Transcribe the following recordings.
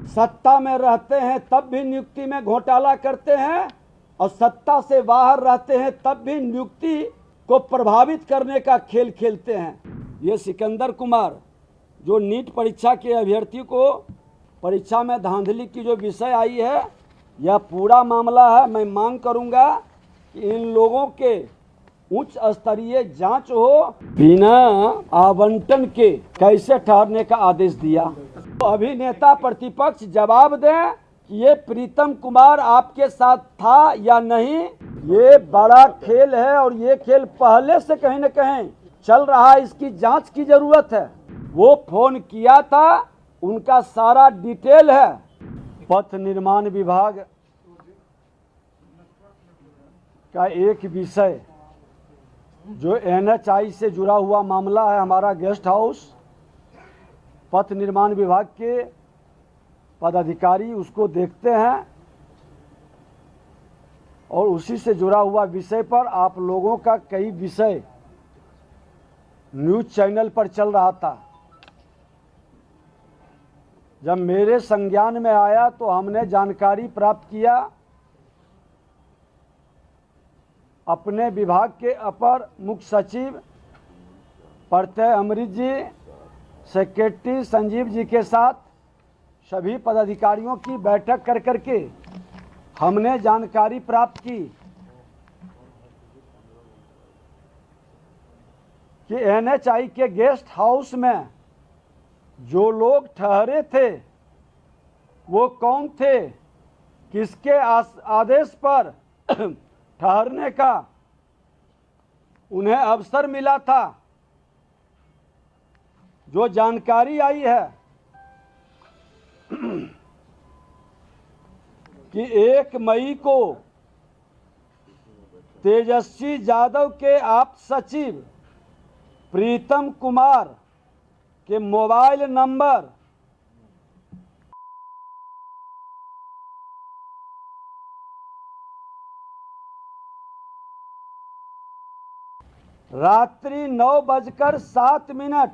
सत्ता में रहते हैं तब भी नियुक्ति में घोटाला करते हैं और सत्ता से बाहर रहते हैं तब भी नियुक्ति को प्रभावित करने का खेल खेलते हैं। ये सिकंदर कुमार जो नीट परीक्षा के अभ्यर्थी को परीक्षा में धांधली की जो विषय आई है, यह पूरा मामला है। मैं मांग करूंगा कि इन लोगों के उच्च स्तरीय जांच हो। बिना आवंटन के कैसे ठहरने का आदेश दिया? तो अभिनेता प्रतिपक्ष जवाब दें कि ये प्रीतम कुमार आपके साथ था या नहीं। ये बड़ा खेल है और ये खेल पहले से कहीं न कहीं चल रहा है, इसकी जांच की जरूरत है। वो फोन किया था, उनका सारा डिटेल है। पथ निर्माण विभाग का एक विषय जो NHI से जुड़ा हुआ मामला है, हमारा गेस्ट हाउस, पथ निर्माण विभाग के पदाधिकारी उसको देखते हैं और उसी से जुड़ा हुआ विषय पर आप लोगों का कई विषय न्यूज़ चैनल पर चल रहा था। जब मेरे संज्ञान में आया तो हमने जानकारी प्राप्त किया। अपने विभाग के अपर मुख्य सचिव प्रत्यय अमृत जी, सेक्रेटरी संजीव जी के साथ सभी पदाधिकारियों की बैठक कर करके हमने जानकारी प्राप्त की कि NHI के गेस्ट हाउस में जो लोग ठहरे थे वो कौन थे, किसके आदेश पर ठहरने का उन्हें अवसर मिला था। जो जानकारी आई है कि 1 मई को तेजस्वी यादव के आप सचिव प्रीतम कुमार के मोबाइल नंबर रात्रि 9:07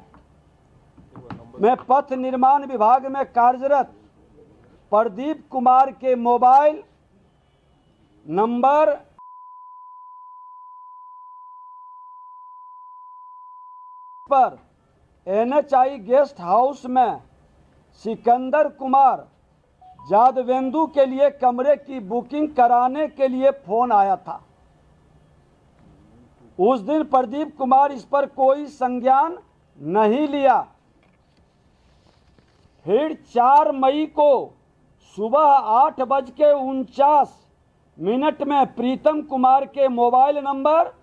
में पथ निर्माण विभाग में कार्यरत प्रदीप कुमार के मोबाइल नंबर पर NHI गेस्ट हाउस में सिकंदर कुमार जादवेंदु के लिए कमरे की बुकिंग कराने के लिए फोन आया था। उस दिन प्रदीप कुमार इस पर कोई संज्ञान नहीं लिया। फिर 4 मई को सुबह 8:49 में प्रीतम कुमार के मोबाइल नंबर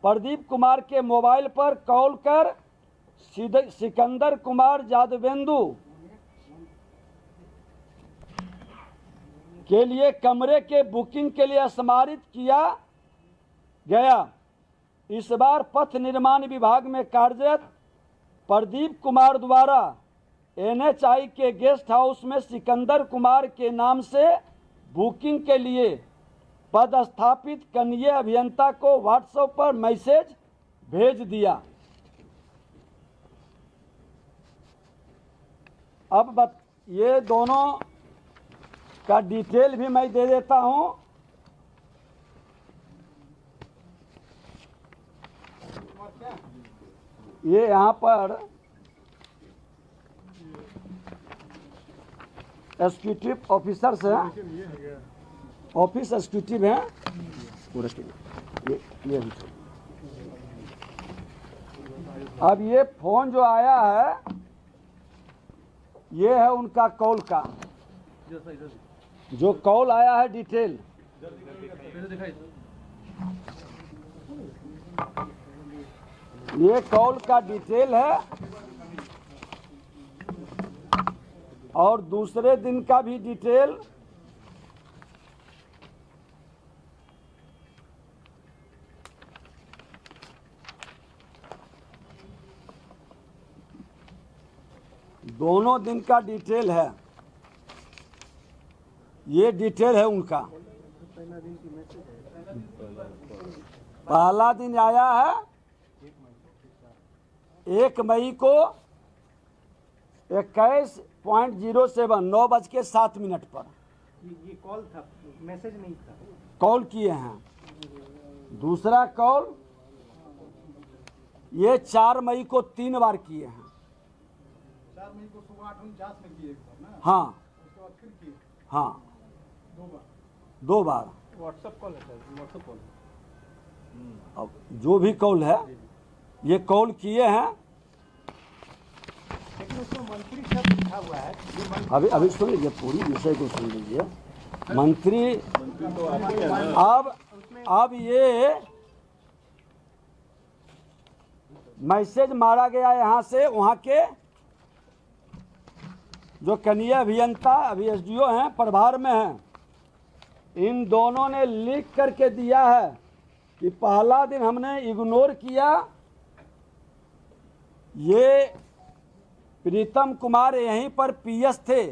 प्रदीप कुमार के मोबाइल पर कॉल कर सिकंदर कुमार जादवेंदु के लिए कमरे के बुकिंग के लिए स्मारित किया गया। इस बार पथ निर्माण विभाग में कार्यरत प्रदीप कुमार द्वारा NHI के गेस्ट हाउस में सिकंदर कुमार के नाम से बुकिंग के लिए पदस्थापित कनीय अभियंता को व्हाट्सएप पर मैसेज भेज दिया। अब ये दोनों का डिटेल भी मैं दे देता हूं। ये यहाँ पर एग्जीक्यूटिव ऑफिसर्स हैं, ऑफिस एग्जीक्यूटिव हैं। ये अब ये फोन जो आया है ये है उनका कॉल का, जो कॉल आया है डिटेल। ये कॉल का डिटेल है और दूसरे दिन का भी डिटेल। दोनों दिन का डिटेल है, ये डिटेल है उनका। पहला दिन आया है 1 मई को 21:07 9:07 पर। ये कॉल था, मैसेज नहीं था। कॉल किए हैं। दूसरा कॉल ये 4 मई को 3 बार किए हैं। 4 मई को सुबह 8:49 में किए एक बार ना। हाँ, उसके बाद फिर किए हाँ, 2 बार। 2 बार। व्हाट्सएप कॉल है सर, व्हाट्सएप कॉल। अब जो भी कॉल है ये कॉल किए हैं। लेकिन उसमें मंत्री शब्द लिखा हुआ है। अभी सुन लीजिए, पूरी विषय को सुन लीजिए। मंत्री अब ये मैसेज मारा गया यहाँ से, वहाँ के जो कनीय अभियंता अभी एसडीओ हैं, प्रभार में हैं, इन दोनों ने लिख करके दिया है कि पहला दिन हमने इग्नोर किया। ये प्रीतम कुमार यहीं पर पीएस थे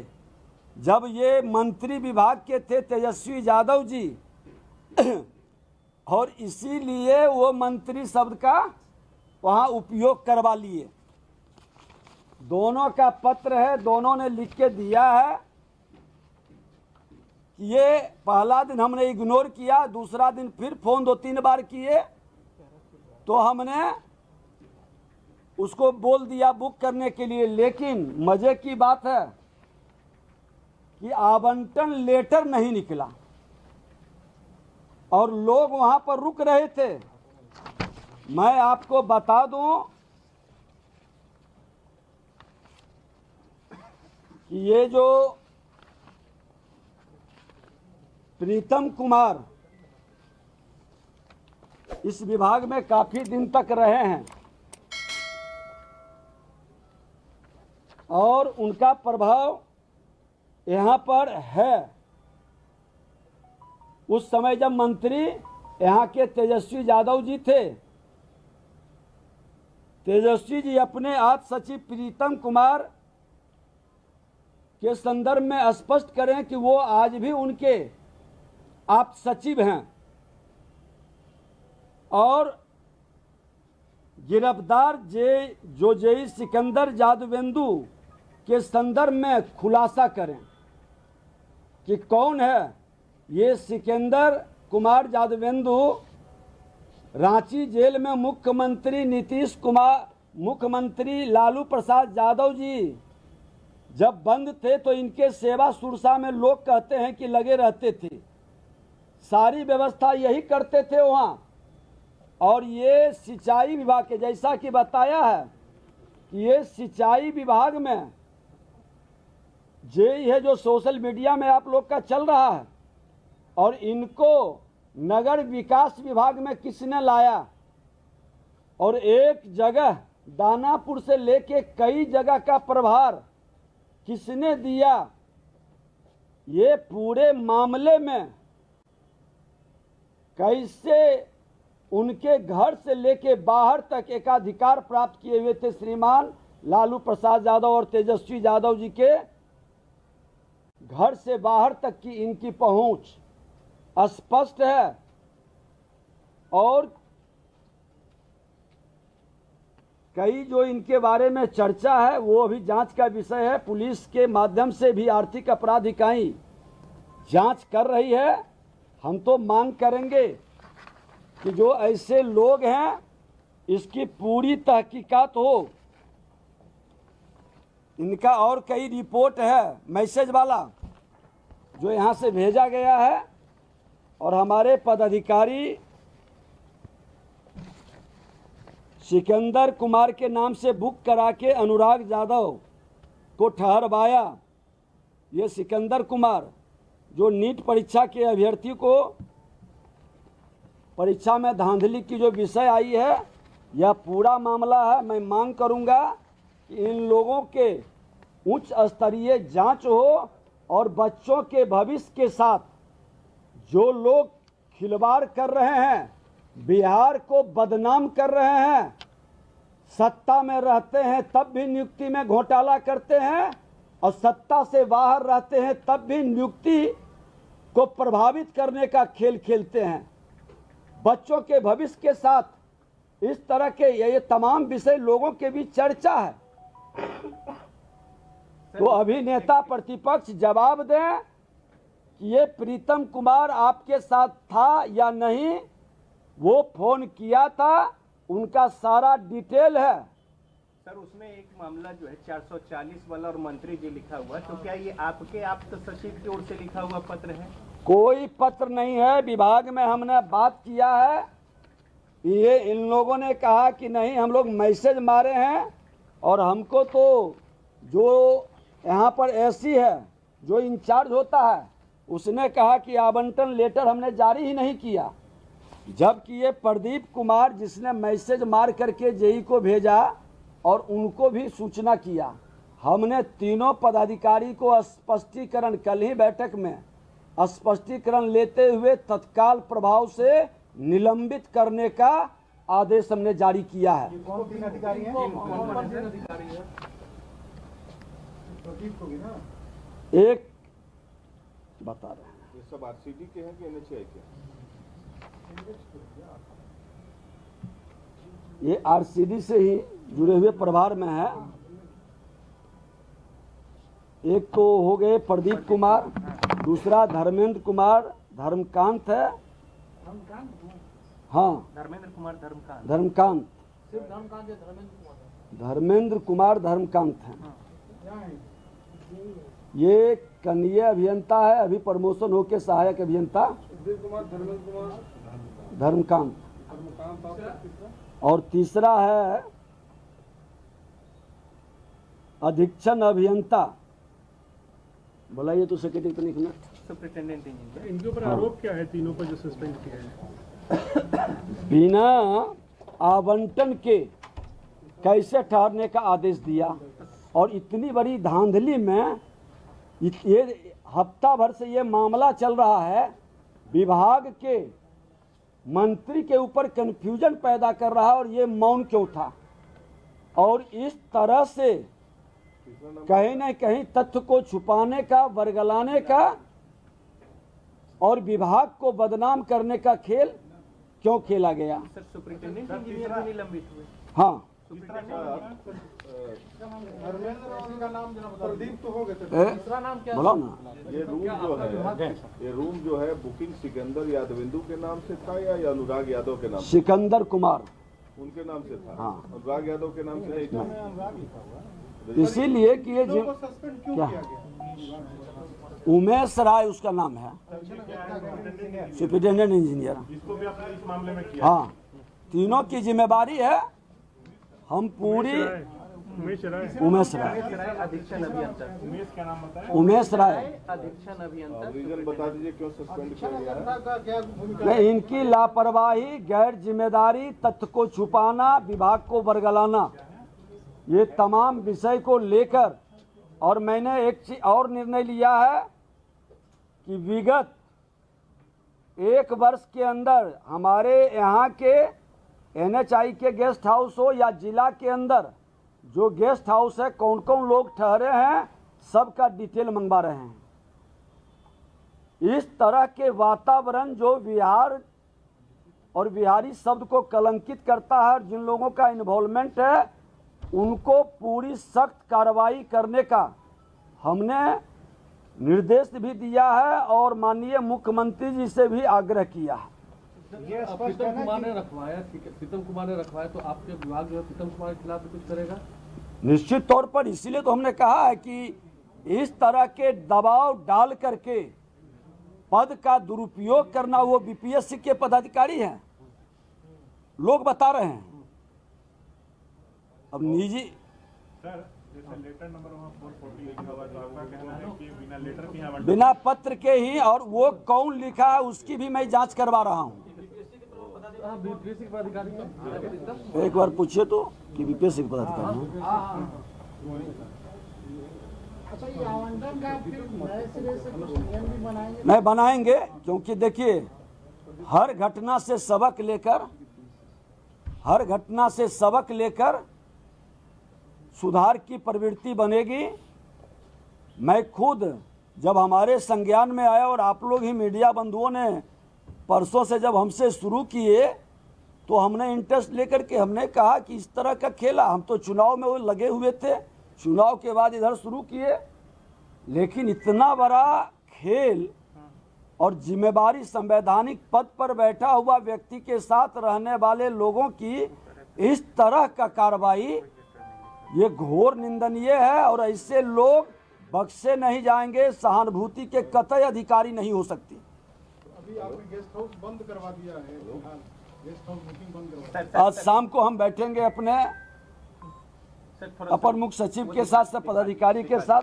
जब ये मंत्री विभाग के थे, तेजस्वी यादव जी, और इसीलिए वो मंत्री शब्द का वहाँ उपयोग करवा लिए। दोनों का पत्र है, दोनों ने लिख के दिया है कि ये पहला दिन हमने इग्नोर किया, दूसरा दिन फिर फोन 2-3 बार किए तो हमने उसको बोल दिया बुक करने के लिए। लेकिन मजे की बात है कि आवंटन लेटर नहीं निकला और लोग वहां पर रुक रहे थे। मैं आपको बता दूं कि ये जो प्रीतम कुमार इस विभाग में काफी दिन तक रहे हैं और उनका प्रभाव यहाँ पर है। उस समय जब मंत्री यहाँ के तेजस्वी यादव जी थे, तेजस्वी जी अपने आप सचिव प्रीतम कुमार के संदर्भ में स्पष्ट करें कि वो आज भी उनके आप सचिव हैं और गिरफ्तार जेई सिकंदर जादवेंदु के संदर्भ में खुलासा करें कि कौन है ये सिकंदर कुमार जादवेंदु। रांची जेल में मुख्यमंत्री लालू प्रसाद यादव जी जब बंद थे तो इनके सेवा सुरसा में लोग कहते हैं कि लगे रहते थे, सारी व्यवस्था यही करते थे वहाँ। और ये सिंचाई विभाग के, जैसा कि बताया है कि ये सिंचाई विभाग में जेई है जो सोशल मीडिया में आप लोग का चल रहा है, और इनको नगर विकास विभाग में किसने लाया और एक जगह दानापुर से लेके कई जगह का प्रभार किसने दिया, ये पूरे मामले में कैसे उनके घर से लेके बाहर तक एकाधिकार प्राप्त किए हुए थे श्रीमान लालू प्रसाद यादव और तेजस्वी यादव जी के घर से बाहर तक की इनकी पहुंच स्पष्ट है। और कई जो इनके बारे में चर्चा है वो अभी जांच का विषय है। पुलिस के माध्यम से भी आर्थिक अपराध इकाई जांच कर रही है। हम तो मांग करेंगे कि जो ऐसे लोग हैं इसकी पूरी तहकीकात हो। इनका और कई रिपोर्ट है मैसेज वाला जो यहाँ से भेजा गया है, और हमारे पदाधिकारी सिकंदर कुमार के नाम से बुक करा के अनुराग यादव को ठहरवाया। ये सिकंदर कुमार जो नीट परीक्षा के अभ्यर्थी को परीक्षा में धांधली की जो विषय आई है, यह पूरा मामला है। मैं मांग करूंगा कि इन लोगों के उच्च स्तरीय जांच हो और बच्चों के भविष्य के साथ जो लोग खिलवाड़ कर रहे हैं, बिहार को बदनाम कर रहे हैं, सत्ता में रहते हैं तब भी नियुक्ति में घोटाला करते हैं और सत्ता से बाहर रहते हैं तब भी नियुक्ति को प्रभावित करने का खेल खेलते हैं। बच्चों के भविष्य के साथ इस तरह के ये तमाम विषय लोगों के बीच चर्चा है। तो अभी नेता प्रतिपक्ष जवाब दें कि ये प्रीतम कुमार आपके साथ था या नहीं, वो फोन किया था, उनका सारा डिटेल है। सर उसमें एक मामला जो है 440 वाला और मंत्री जी लिखा हुआ, तो क्या ये आपके आप्त सचिव की ओर से लिखा हुआ पत्र है? कोई पत्र नहीं है। विभाग में हमने बात किया है, ये इन लोगों ने कहा कि नहीं हम लोग मैसेज मारे हैं, और हमको तो जो यहाँ पर एसी है जो इंचार्ज होता है उसने कहा कि आवंटन लेटर हमने जारी ही नहीं किया, जबकि ये प्रदीप कुमार जिसने मैसेज मार करके जेई को भेजा और उनको भी सूचना किया। हमने तीनों पदाधिकारी को स्पष्टीकरण कल ही बैठक में स्पष्टीकरण लेते हुए तत्काल प्रभाव से निलंबित करने का आदेश हमने जारी किया है। कौन तीन अधिकारी हैं? कौन तीन अधिकारी हैं? प्रदीप को भी ना? एक बता रहे हैं, ये सब आरसीडी के हैं कि एनएचआई के? ये आरसीडी से ही जुड़े हुए प्रभार में है। एक तो हो गए प्रदीप कुमार, दूसरा धर्मेंद्र कुमार धर्मकांत है। हाँ, धर्मेंद्र कुमार धर्मकांत। धर्मकांत, धर्मेंद्र कुमार धर्मकांत है। ये कनीय अभियंता है, अभी प्रमोशन होके सहायक अभियंता धर्मकांत। और तीसरा है अधीक्षण अभियंता। बोलाइए तो सेक्रेटरी पे लिखना। Superintendent engineer. इनके ऊपर आरोप क्या है तीनों पर जो सस्पेंड किया है? बिना आवंटन के कैसे ठहरने का आदेश दिया, और इतनी बड़ी धांधली में ये हफ्ता भर से ये मामला चल रहा है, विभाग के मंत्री के ऊपर कंफ्यूजन पैदा कर रहा है, और ये मौन क्यों था? और इस तरह से कहीं न कहीं तथ्य को छुपाने का, वर्गलाने का और विभाग को बदनाम करने का खेल क्यों खेला गया? सर सुपरिटेंडेंट इंजीनियर भी निलंबित हुए। हाँ, धर्मेंद्र का नाम प्रदीप तो हो गए थे। दूसरा नाम क्या? बोलो ना। ये रूम जो है बुकिंग सिकंदर यादविंदु के नाम से था या अनुराग यादव के नाम से? सिकंदर कुमार उनके नाम से था। हाँ। अनुराग यादव के नाम से नहीं था। इसीलिए कि ये जो सस्पेंड क्यों क्या किया गया? उमेश राय उसका नाम है, सुपरिटेंडेंट इंजीनियर। इसको भी आपने इस मामले में किया? हाँ, तीनों की जिम्मेदारी है। हम पूरी उमेश राय। उमेश राय, अधीक्षण अभियंता। उमेश क्या नाम बताया? उमेश राय। अधीक्षण अभियंता। रीजन बता दीजिए क्यों सस्पेंड किया गया है? का क्या भूमिका? नहीं, इनकी लापरवाही, गैर जिम्मेदारी, तथ्य को छुपाना, विभाग को बरगलाना, ये तमाम विषय को लेकर, और मैंने एक चीज और निर्णय लिया है कि विगत 1 वर्ष के अंदर हमारे यहाँ के एनएचआई के गेस्ट हाउस हो या जिला के अंदर जो गेस्ट हाउस है, कौन कौन लोग ठहरे हैं, सबका डिटेल मंगवा रहे हैं। इस तरह के वातावरण जो बिहार और बिहारी शब्द को कलंकित करता है, और जिन लोगों का इन्वॉल्वमेंट है उनको पूरी सख्त कार्रवाई करने का हमने निर्देश भी दिया है, और माननीय मुख्यमंत्री जी से भी आग्रह किया है। ये स्पष्ट प्रीतम है कुमार कि ने रखवाया, प्रीतम कुमार ने रखवाया, तो आपके विभाग जो है प्रीतम कुमार के खिलाफ भी कुछ करेगा? निश्चित तौर पर, इसीलिए तो हमने कहा है कि इस तरह के दबाव डाल करके पद का दुरुपयोग करना, वो बीपीएससी के पदाधिकारी हैं, लोग बता रहे हैं। अब निजी सर जैसे लेटर नंबर वहाँ 440 लिखा हुआ, तो आपका कहना है कि बिना लेटर के यहाँ बिना पत्र के ही, और वो कौन लिखा है उसकी भी मैं जांच करवा रहा हूँ। बीपीएससी के पदाधिकारी एक बार पूछिए तो कि बीपीएससी के पदाधिकारी हैं। अच्छा, ये आवंटन का फिर नए सिरे से कुछ नियम भी बनाएंगे? नहीं बनाएंगे, क्योंकि देखिए हर घटना से सबक लेकर सुधार की प्रवृत्ति बनेगी। मैं खुद जब हमारे संज्ञान में आया और आप लोग ही मीडिया बंधुओं ने परसों से जब हमसे शुरू किए तो हमने इंटरेस्ट लेकर के हमने कहा कि इस तरह का खेला, हम तो चुनाव में वो लगे हुए थे, चुनाव के बाद इधर शुरू किए, लेकिन इतना बड़ा खेल और जिम्मेदारी संवैधानिक पद पर बैठा हुआ व्यक्ति के साथ रहने वाले लोगों की इस तरह का कार्रवाई ये घोर निंदनीय है और ऐसे लोग बख्शे नहीं जाएंगे। सहानुभूति के कतई अधिकारी नहीं हो सकती। अभी आपने गेस्ट हाउस बंद करवा दिया है, फिलहाल गेस्ट हाउस बुकिंग बंद करवा। आज शाम को हम बैठेंगे अपने अपर मुख्य सचिव के साथ सब पदाधिकारी के साथ।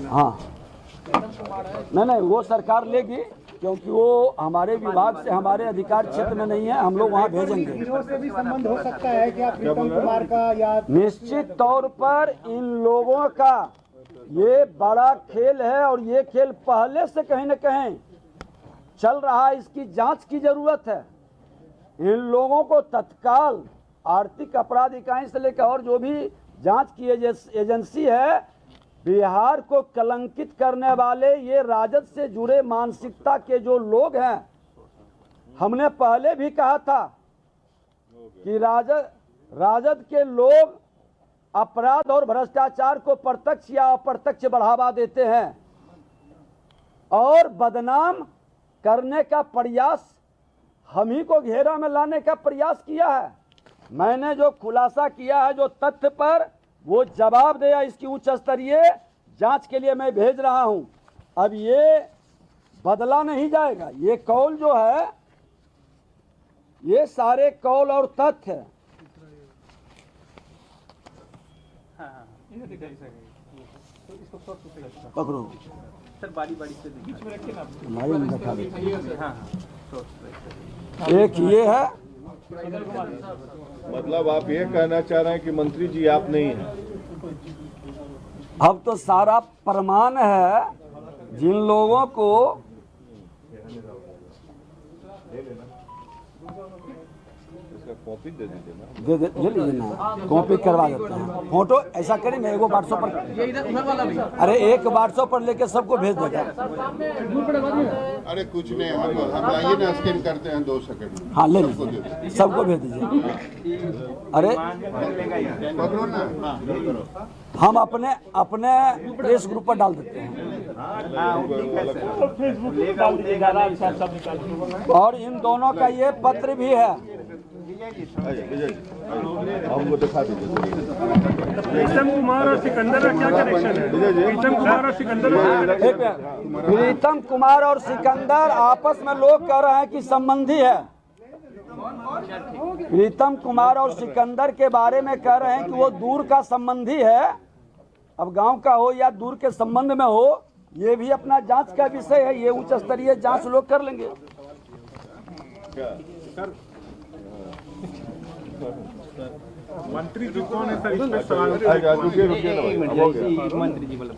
हाँ नहीं वो सरकार लेगी, क्योंकि वो हमारे विभाग से हमारे अधिकार क्षेत्र में नहीं है, हम लोग वहाँ भेजेंगे। से भी संबंध हो सकता है क्या प्रीतम कुमार का या निश्चित तौर पर इन लोगों का ये बड़ा खेल है और ये खेल पहले से कहीं न कहीं चल रहा है, इसकी जांच की जरूरत है। इन लोगों को तत्काल आर्थिक अपराध इकाई से लेकर और जो भी जांच की एजेंसी है, बिहार को कलंकित करने वाले ये राजद से जुड़े मानसिकता के जो लोग हैं, हमने पहले भी कहा था कि राजद के लोग अपराध और भ्रष्टाचार को प्रत्यक्ष या अप्रत्यक्ष बढ़ावा देते हैं और बदनाम करने का प्रयास, हम ही को घेरा में लाने का प्रयास किया है। मैंने जो खुलासा किया है जो तथ्य पर, वो जवाब देगा, इसकी उच्च स्तरीय जांच के लिए मैं भेज रहा हूं। अब ये बदला नहीं जाएगा। ये कौल जो है, ये सारे कौल और तथ्य पकड़ो सर, बारी बारी से बीच में रखिए ना, हमारे में दिखा देते। हाँ एक ये है, मतलब आप ये कहना चाह रहे हैं कि मंत्री जी आप नहीं हैं? अब तो सारा प्रमाण है। जिन लोगों को इसका कॉपी दे दीजिए ना। ले लीजिए ना, कॉपी करवा देते हैं। फोटो ऐसा करें मैं एक व्हाट्सएप पर, अरे एक व्हाट्सएप पर लेके सबको भेज देगा। अरे कुछ नहीं, हम लाइए ना, स्कैन करते हैं 2 सेकंड। हाँ ले लीजिए, सबको भेज दीजिए। अरे पकड़ो ना, हम अपने प्रेस ग्रुप पर डाल देते हैं और इन दोनों का ये पत्र भी है। हमको दिखा दीजिए। प्रीतम कुमार और सिकंदर का क्या कनेक्शन है? प्रीतम कुमार और सिकंदर प्रीतम कुमार और सिकंदर आपस में लोग कह रहे हैं कि संबंधी है। प्रीतम कुमार और सिकंदर के बारे में कह रहे हैं कि वो दूर का संबंधी है। अब गांव का हो या दूर के संबंध में हो, ये भी अपना जांच का विषय है। ये उच्च स्तरीय जांच लोग कर लेंगे। मंत्री जी कौन है सर? इस पे सवाल मंत्री जी बोला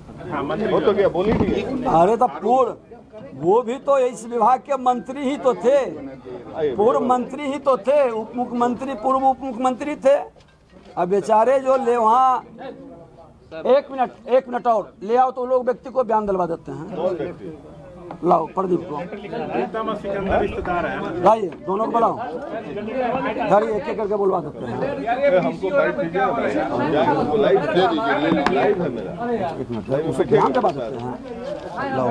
वो तो क्या बोली थी? अरे तो पूर्व वो भी तो इस विभाग के मंत्री ही तो थे, पूर्व मंत्री ही तो थे, उप मुख्यमंत्री, पूर्व उप मुख्यमंत्री थे। अब बेचारे जो ले वहाँ, एक मिनट और ले आओ तो लोग व्यक्ति को बयान दिलवा देते हैं। लाओ प्रदीप को, प्रीतम और सिकंदर रिश्तेदार है। लाइए दोनों को बुलाओ, घर एक एक करके बुलवा देते हैं। हमको लाइव दीजिए, हमको लाइव दे दीजिए। लाइव है मेरा, एक मिनट उसे बयान दिलवा देते हैं। लाओ